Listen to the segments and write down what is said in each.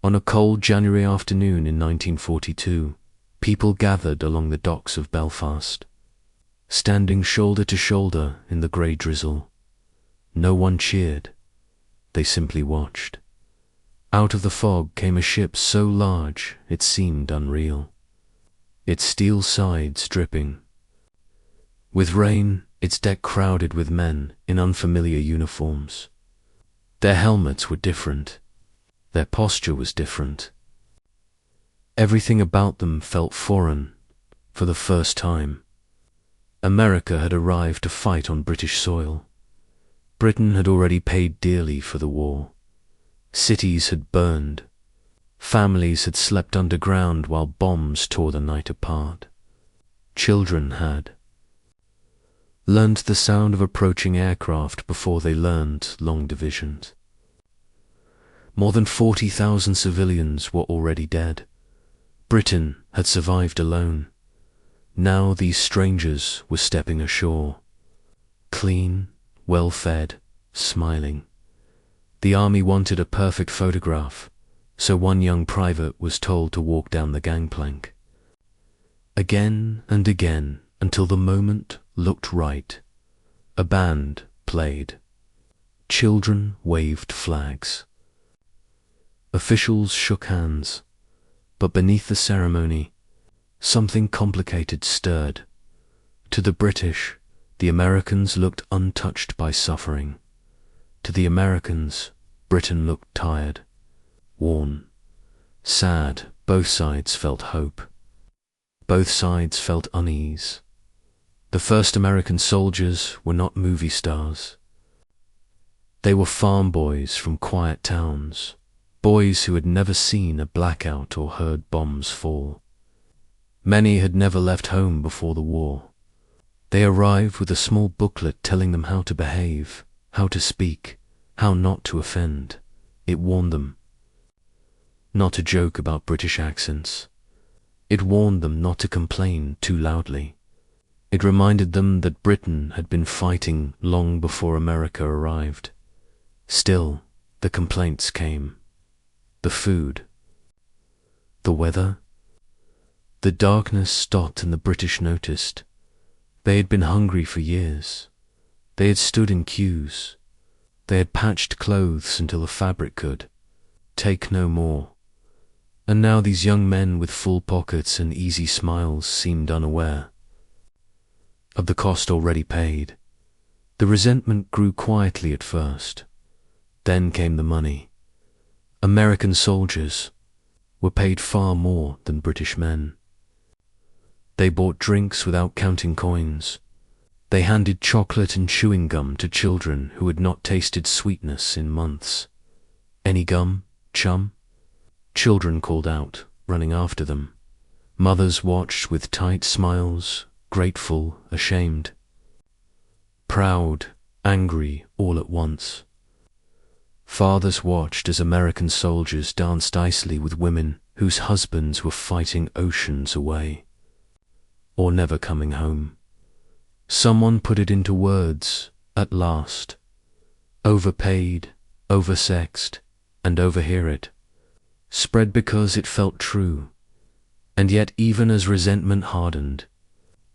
On a cold January afternoon in 1942, people gathered along the docks of Belfast, standing shoulder to shoulder in the grey drizzle. No one cheered. They simply watched. Out of the fog came a ship so large it seemed unreal, its steel sides dripping. With rain, its deck crowded with men in unfamiliar uniforms. Their helmets were different. Their posture was different. Everything about them felt foreign for the first time. America had arrived to fight on British soil. Britain had already paid dearly for the war. Cities had burned. Families had slept underground while bombs tore the night apart. Children had learned the sound of approaching aircraft before they learned long divisions. More than 40,000 civilians were already dead. Britain had survived alone. Now these strangers were stepping ashore, clean, well-fed, smiling. The army wanted a perfect photograph, so one young private was told to walk down the gangplank. Again and again, until the moment looked right, a band played. Children waved flags. Officials shook hands, but beneath the ceremony, something complicated stirred. To the British, the Americans looked untouched by suffering. To the Americans, Britain looked tired, worn, sad. Both sides felt hope. Both sides felt unease. The first American soldiers were not movie stars. They were farm boys from quiet towns, boys who had never seen a blackout or heard bombs fall. Many had never left home before the war. They arrived with a small booklet telling them how to behave, how to speak, how not to offend. It warned them not to joke about British accents. It warned them not to complain too loudly. It reminded them that Britain had been fighting long before America arrived. Still, the complaints came. The food, the weather, the darkness. Dot and the British noticed. They had been hungry for years. They had stood in queues. They had patched clothes until the fabric could take no more. And now these young men with full pockets and easy smiles seemed unaware of the cost already paid. The resentment grew quietly at first. Then came the money. American soldiers were paid far more than British men. They bought drinks without counting coins. They handed chocolate and chewing gum to children who had not tasted sweetness in months. Any gum, chum? Children called out, running after them. Mothers watched with tight smiles, grateful, ashamed, proud, angry, all at once. Fathers watched as American soldiers danced icily with women whose husbands were fighting oceans away, or never coming home. Someone put it into words, at last. Overpaid, oversexed, and overhear it. Spread because it felt true. And yet even as resentment hardened,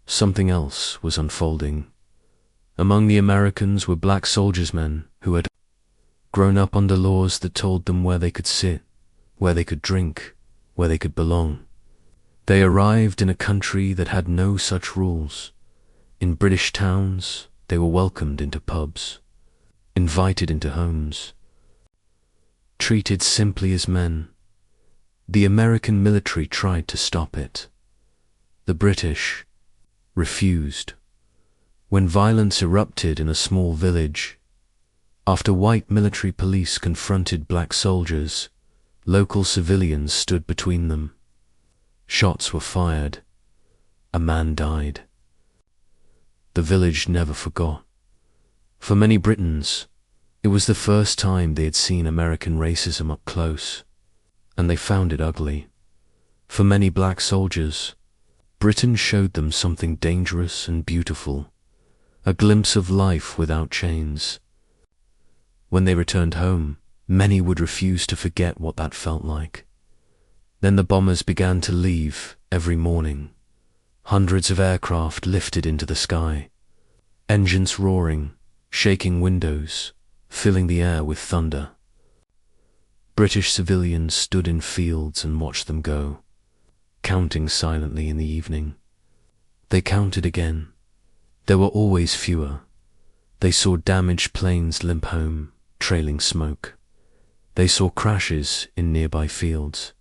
something else was unfolding. Among the Americans were black servicemen who had grown up under laws that told them where they could sit, where they could drink, where they could belong. They arrived in a country that had no such rules. In British towns, they were welcomed into pubs, invited into homes, treated simply as men. The American military tried to stop it. The British refused. When violence erupted in a small village, after white military police confronted black soldiers, local civilians stood between them. Shots were fired. A man died. The village never forgot. For many Britons, it was the first time they had seen American racism up close, and they found it ugly. For many black soldiers, Britain showed them something dangerous and beautiful, a glimpse of life without chains. When they returned home, Many would refuse to forget what that felt like. Then the bombers began to leave every morning. Hundreds of aircraft lifted into the sky, engines roaring, shaking windows, filling the air with thunder. British civilians stood in fields and watched them go, counting silently in the evening. They counted again. There were always fewer. They saw damaged planes limp home, trailing smoke. They saw crashes in nearby fields.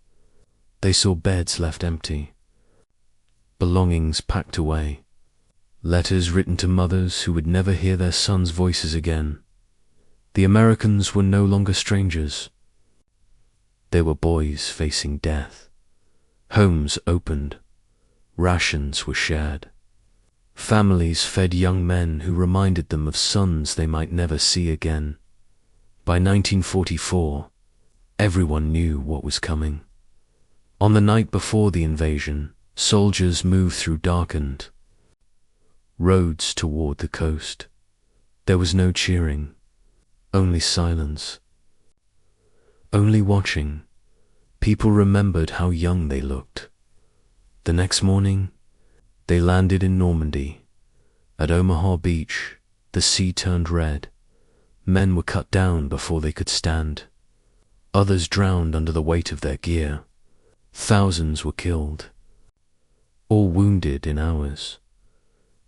They saw beds left empty, belongings packed away, letters written to mothers who would never hear their sons' voices again. The Americans were no longer strangers. They were boys facing death. Homes opened. Rations were shared. Families fed young men who reminded them of sons they might never see again. By 1944, everyone knew what was coming. On the night before the invasion, soldiers moved through darkened roads toward the coast. There was no cheering, only silence. Only watching, people remembered how young they looked. The next morning, they landed in Normandy. At Omaha Beach, the sea turned red. Men were cut down before they could stand. Others drowned under the weight of their gear. Thousands were killed, all wounded in hours.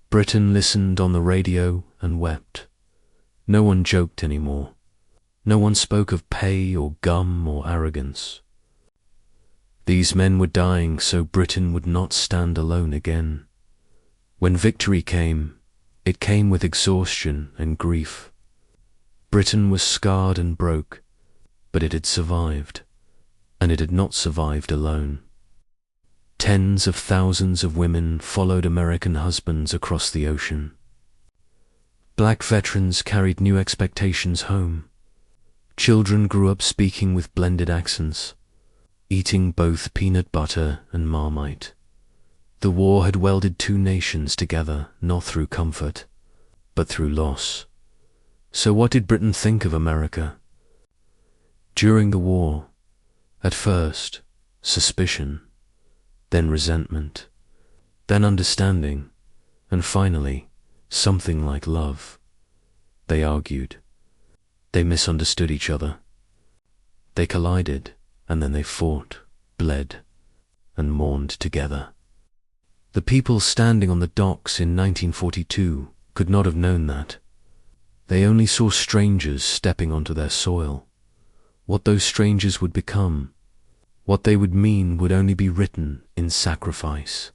Britain listened on the radio and wept. No one joked anymore. No one spoke of pay or gum or arrogance. These men were dying so Britain would not stand alone again. When victory came, it came with exhaustion and grief. Britain was scarred and broke, but it had survived. And it had not survived alone. Tens of thousands of women followed American husbands across the ocean. Black veterans carried new expectations home. Children grew up speaking with blended accents, eating both peanut butter and Marmite. The war had welded two nations together, not through comfort, but through loss. So what did Britain think of America? During the war, at first, suspicion, then resentment, then understanding, and finally, something like love. They argued. They misunderstood each other. They collided, and then they fought, bled, and mourned together. The people standing on the docks in 1942 could not have known that. They only saw strangers stepping onto their soil. What those strangers would become, what they would mean, would only be written in sacrifice.